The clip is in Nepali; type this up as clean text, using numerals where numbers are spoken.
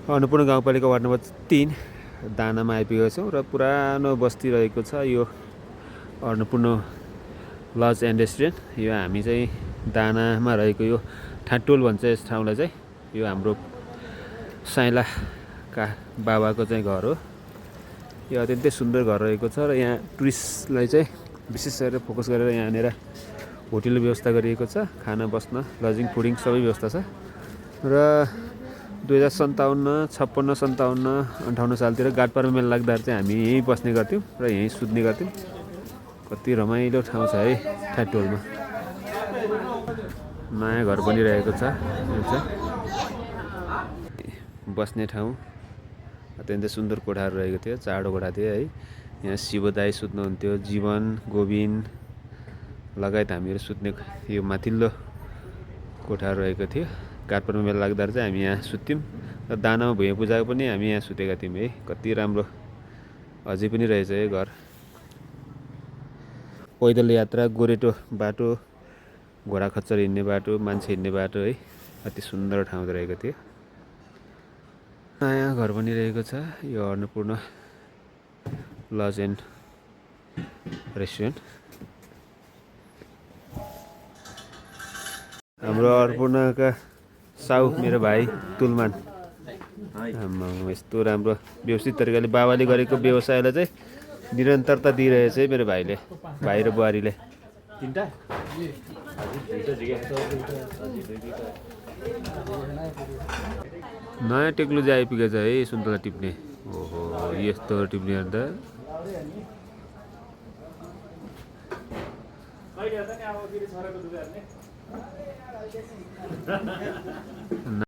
अन्नपूर्ण गाउँपालिका वार्ड नम्बर 3 दानामा आइपुगेका छौँ र पुरानो बस्ती रहेको छ यो अन्नपूर्ण लज एन्ड रेस्टुरेन्ट। यो हामी चाहिँ दानामा रहेको यो ठाटोल भन्छ यस ठाउँलाई चाहिँ। यो हाम्रो साइलाका बाबाको चाहिँ घर हो। यो अत्यन्तै सुन्दर घर रहेको छ र यहाँ टुरिस्टलाई चाहिँ विशेष गरेर फोकस गरेर यहाँनिर होटलको व्यवस्था गरिएको छ। खाना बस्न लजिङ फुडिङ सबै व्यवस्था छ र 2057, 56, 57, 58 सालतिर गाडपर्व मेला लाग्दाखेरि चाहिँ हामी यहीँ बस्ने गर्थ्यौँ र यहीँ सुत्ने गर्थ्यौँ। कति रमाइलो ठाउँ छ है ठाटोलमा। नयाँ घर बनिरहेको छ। यो चाहिँ बस्ने ठाउँ अत्यन्तै सुन्दर कोठाहरू रहेको थियो, चाडो कोठा थियो है। यहाँ शिवदाई सुत्नुहुन्थ्यो, जीवन, गोविन्द लगायत हामीहरू सुत्ने यो माथिल्लो कोठाहरू रहेको थियो। काठमाडौँ मेला लाग्दा चाहिँ हामी यहाँ सुत्थ्यौँ र दानामा भुइँ पूजाको पनि हामी यहाँ सुतेका थियौँ है। कति राम्रो अझै पनि रहेछ है घर। पैदल यात्रा, गोरेटो बाटो, घोडा खच्चर हिँड्ने बाटो, मान्छे हिँड्ने बाटो है। अति सुन्दर ठाउँ रहेको थियो। नयाँ घर बनिरहेको छ यो अन्नपूर्ण लज एन्ड रेस्टुरेन्ट। हाम्रो अन्नपूर्णका साउ मेरो भाइ तुलमान यस्तो राम्रो व्यवस्थित तरिकाले बाबाले गरेको व्यवसायलाई चाहिँ निरन्तरता दिइरहेछ है मेरो भाइले, भाइ र बुहारीले। नयाँ टेक्नोलोजी आइपुगेछ है सुन्तला टिप्ने। ओहो यस्तो टिप्ने अन्त